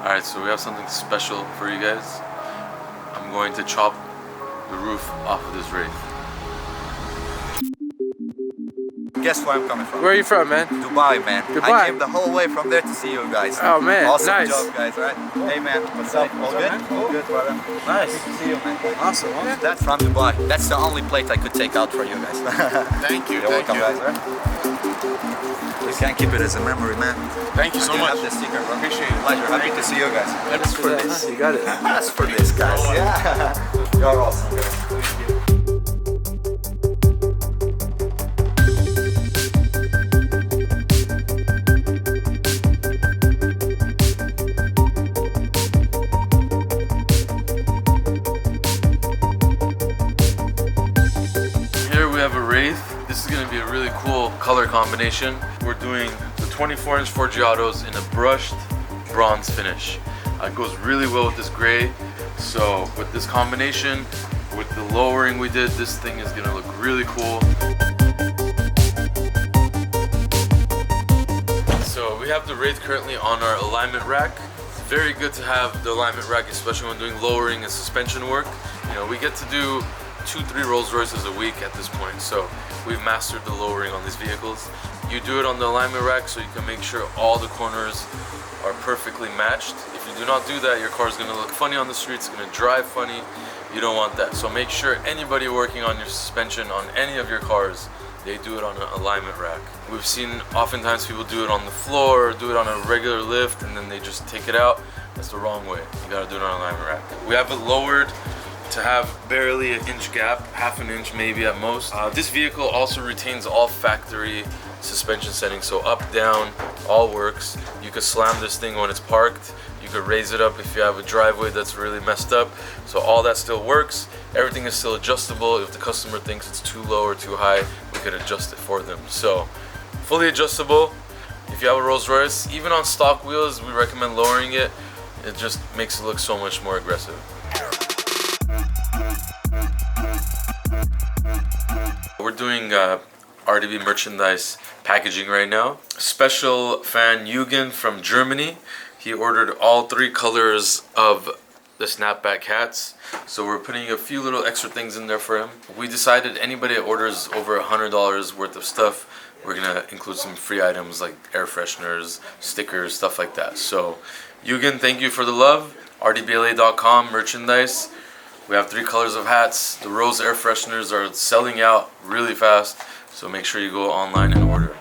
Alright, so we have something special for you guys. I'm going to chop the roof off of this Wraith. Guess where I'm coming from? Where are you from, man? Dubai, man. Dubai. I came the whole way from there to see you guys. Oh, man. Awesome Nice. job, guys, right? Hey, man. What's up? All good? All good, brother. Nice. Good to see you, man. Awesome. That's from Dubai. That's the only plate I could take out for you guys. Thank you. You're welcome, guys, right? You can keep it as a memory, man. Thank you so much. Have this sticker, bro. Appreciate it. Pleasure. Happy to see you guys. That's for this. You got it. That's for this, guys. Yeah. You're awesome, guys. Thank you. Here we have a Wraith. This is going to be a really cool color combination. We're doing the 24-inch Forgiatos in a brushed bronze finish. It goes really well with this gray. So with this combination, with the lowering we did, this thing is going to look really cool. So we have the Wraith currently on our alignment rack. It's very good to have the alignment rack, especially when doing lowering and suspension work. You know, we get to do 2-3 Rolls Royces a week at this point, so we've mastered the lowering on these vehicles. You do it on the alignment rack so you can make sure all the corners are perfectly matched. If you do not do that, your car is going to look funny on the streets, it's going to drive funny. You don't want that. So make sure anybody working on your suspension on any of your cars, they do it on an alignment rack. We've seen oftentimes people do it on the floor, do it on a regular lift, and then they just take it out. That's the wrong way. You gotta do it on an alignment rack. We have it lowered to have barely an inch gap, half an inch maybe at most. This vehicle also retains all factory suspension settings, so up, down, all works. You could slam this thing when it's parked. You could raise it up if you have a driveway that's really messed up. So all that still works. Everything is still adjustable. If the customer thinks it's too low or too high, we could adjust it for them. So fully adjustable. If you have a Rolls Royce, even on stock wheels, we recommend lowering it. It just makes it look so much more aggressive. We're doing RDB merchandise packaging right now. Special fan Eugen from Germany. He ordered all 3 colors of the snapback hats. So we're putting a few little extra things in there for him. We decided anybody that orders over $100 worth of stuff, we're gonna include some free items like air fresheners, stickers, stuff like that. So Eugen, thank you for the love. RDBLA.com merchandise. We have 3 colors of hats. The Rose air fresheners are selling out really fast, so make sure you go online and order.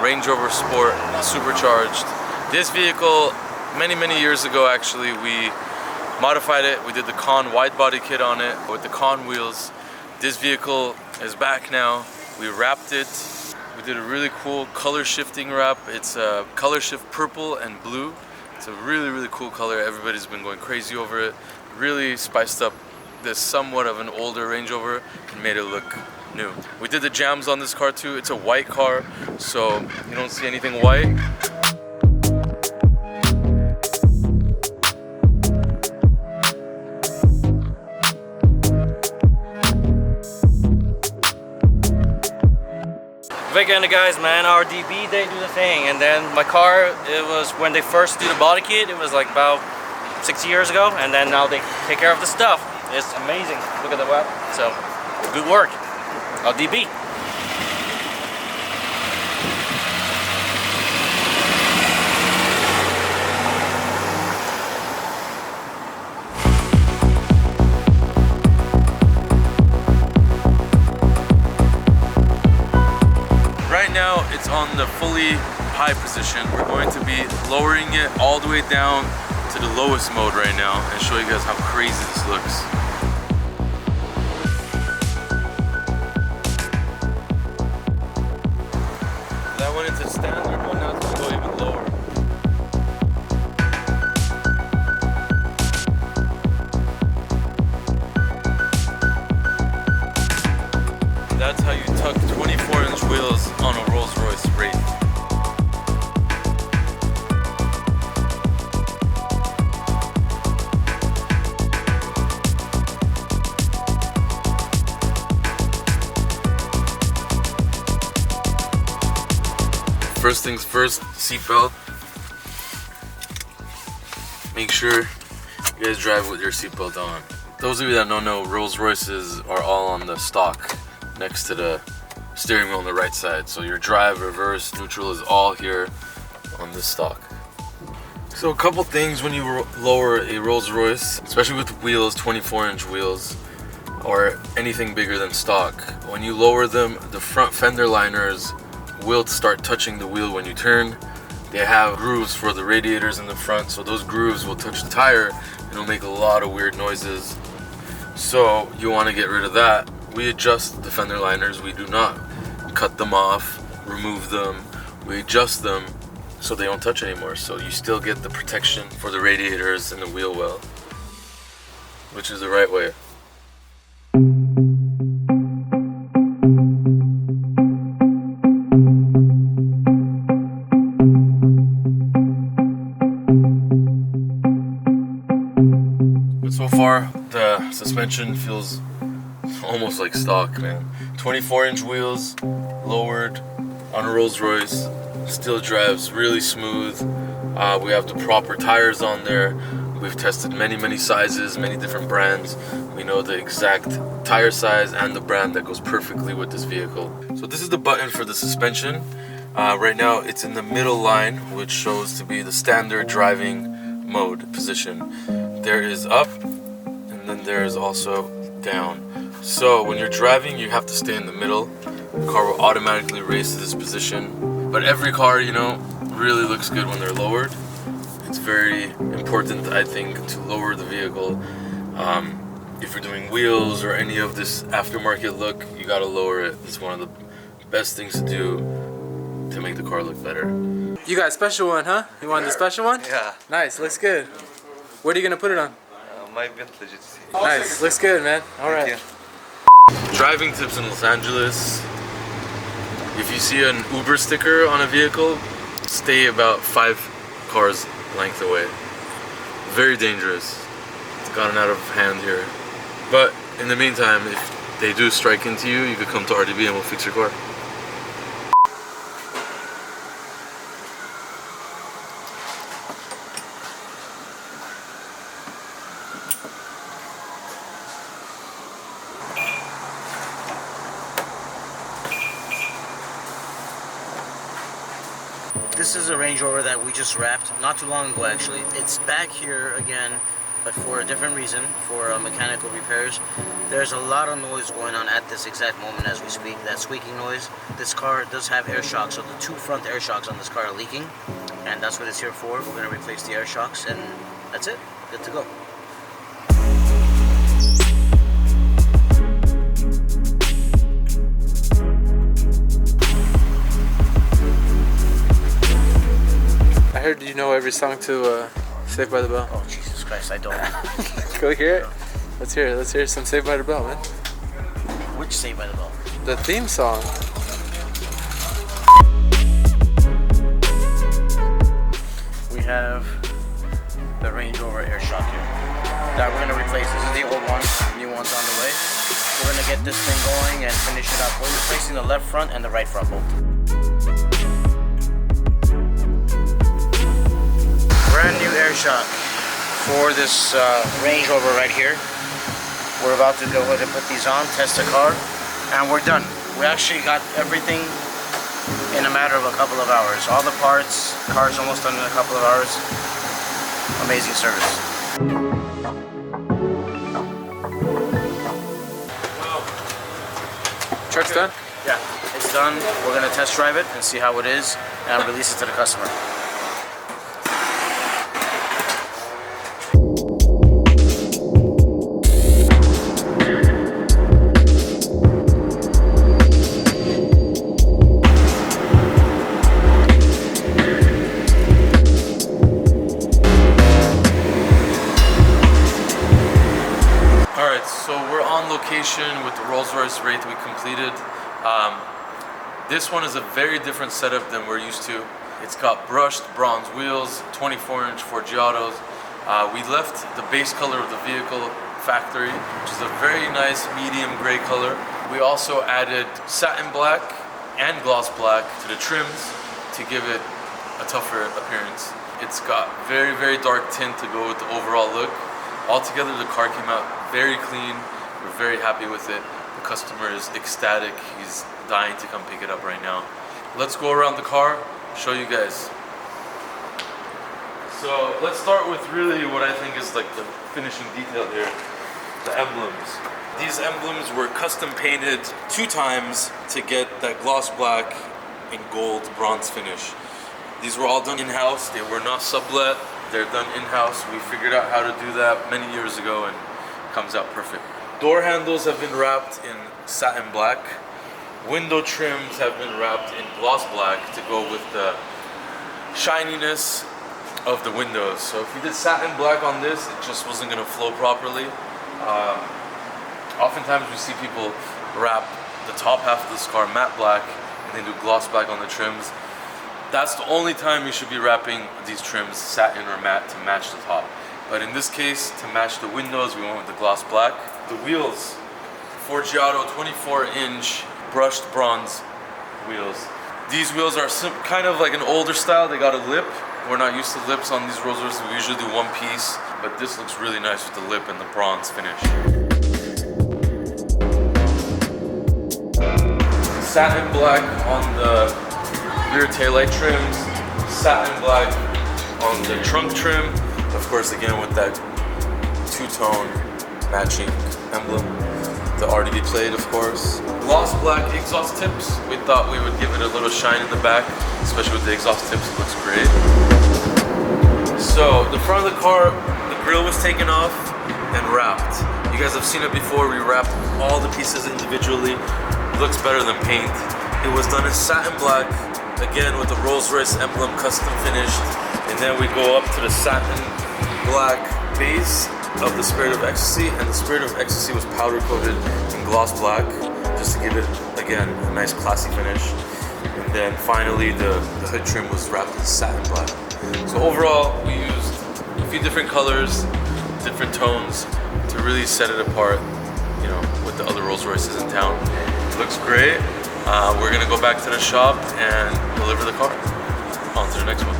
Range Rover Sport supercharged. This vehicle, many years ago actually, we modified it. We did the Con wide body kit on it with the Con wheels. This vehicle is back now. We wrapped it. We did a really cool color shifting wrap. It's a color shift purple and blue. It's a really cool color. Everybody's been going crazy over it. Really spiced up this somewhat of an older Range Rover and made it look new. We did the jams on this car too. It's a white car, so you don't see anything white. Vic and the guys, man, RDB, they do the thing. And then my car, it was when they first do the body kit, it was like about 6 years ago. And then now they take care of the stuff. It's amazing. Look at the web. So, good work. RDB. Right now it's on the fully high position. We're going to be lowering it all the way down to the lowest mode right now and show you guys how crazy this looks. That went into standard mode, now it's going to go even lower. That's how you tuck 24-inch wheels on a Rolls Royce Wraith. first things first, seatbelt. Make sure you guys drive with your seatbelt on. Those of you that don't know, Rolls Royces are all on the stock next to the steering wheel on the right side. So your drive, reverse, neutral is all here on this stock. So a couple things when you lower a Rolls Royce, especially with wheels, 24-inch wheels, or anything bigger than stock. When you lower them, the front fender liners will start touching the wheel when you turn. They have grooves for the radiators in the front, so those grooves will touch the tire and it'll make a lot of weird noises. So you want to get rid of that. We adjust the fender liners. We do not cut them off, remove them. We adjust them so they don't touch anymore. So you still get the protection for the radiators and the wheel well, which is the right way. So far, the suspension feels almost like stock, man. 24-inch wheels, lowered on a Rolls Royce, still drives really smooth. We have the proper tires on there. We've tested many sizes, many different brands. We know the exact tire size and the brand that goes perfectly with this vehicle. So this is the button for the suspension. Right now it's in the middle line, which shows to be the standard driving mode position. There is up, and then there is also down. So when you're driving, you have to stay in the middle. The car will automatically race to this position. But every car, you know, really looks good when they're lowered. It's very important, I think, to lower the vehicle. If you're doing wheels or any of this aftermarket look, you gotta lower it. It's one of the best things to do to make the car look better. You got a special one, huh? You want the special one? Yeah. Nice, looks good. What are you gonna put it on? My vintage, it's Nice, looks good, man. All right. Driving tips in Los Angeles. If you see an Uber sticker on a vehicle, stay about 5 cars length away. Very dangerous. It's gotten out of hand here. But in the meantime, if they do strike into you, you could come to RDB and we'll fix your car. This is a Range Rover that we just wrapped not too long ago actually. It's back here again, but for a different reason, for mechanical repairs. There's a lot of noise going on at this exact moment as we speak, that squeaking noise. This car does have air shocks, so the 2 front air shocks on this car are leaking, and that's what it's here for. We're going to replace the air shocks, and that's it. Good to go. I heard you know every song to Saved by the Bell. Oh, Jesus Christ, I don't. Go hear it. Let's hear it. Let's hear some Saved by the Bell, man. Which Saved by the Bell? The theme song. We have the Range Rover air shock here that we're going to replace. This is the old one, new one's on the way. We're going to get this thing going and finish it up. We're replacing the left front and the right front both. Brand new air shock for this Range Rover right here. We're about to go ahead and put these on, test the car, and we're done. We actually got everything in a matter of a couple of hours. All the parts, car's almost done in a couple of hours. Amazing service. Truck's done? Yeah, it's done. We're gonna test drive it and see how it is and release it to the customer. So we're on location with the Rolls Royce Wraith we completed. This one is a very different setup than we're used to. It's got brushed bronze wheels, 24-inch Forgiatos. We left the base color of the vehicle factory, which is a very nice medium gray color. We also added satin black and gloss black to the trims to give it a tougher appearance. It's got very, very dark tint to go with the overall look. Altogether, the car came out very clean. We're very happy with it. The customer is ecstatic. He's dying to come pick it up right now. Let's go around the car, show you guys. So let's start with really what I think is like the finishing detail here, the emblems. These emblems were custom painted 2 times to get that gloss black and gold bronze finish. These were all done in-house. They were not sublet. They're done in-house. We figured out how to do that many years ago and it comes out perfect. Door handles have been wrapped in satin black. Window trims have been wrapped in gloss black to go with the shininess of the windows. So if you did satin black on this, it just wasn't gonna flow properly. Oftentimes we see people wrap the top half of this car matte black and then do gloss black on the trims. That's the only time you should be wrapping these trims satin or matte to match the top. But in this case, to match the windows, we went with the gloss black. The wheels, Forgiato 24-inch brushed bronze wheels. These wheels are kind of like an older style. They got a lip. We're not used to lips on these Rolls Royces. We usually do one piece, but this looks really nice with the lip and the bronze finish. Satin black on the rear taillight trims, satin black on the trunk trim. Of course, again with that 2-tone matching emblem. The RDB plate, of course. Gloss black exhaust tips. We thought we would give it a little shine in the back, especially with the exhaust tips. It looks great. So the front of the car, the grille was taken off and wrapped. You guys have seen it before. We wrapped all the pieces individually. It looks better than paint. It was done in satin black, again with the Rolls Royce emblem custom finished. And then we go up to the satin black base of the Spirit of Ecstasy, and the Spirit of Ecstasy was powder coated in gloss black just to give it, again, a nice classy finish. And then finally the hood trim was wrapped in satin black. So overall, we used a few different colors, different tones to really set it apart, you know, with the other Rolls Royces in town. It looks great. We're gonna go back to the shop and deliver the car. On to the next one.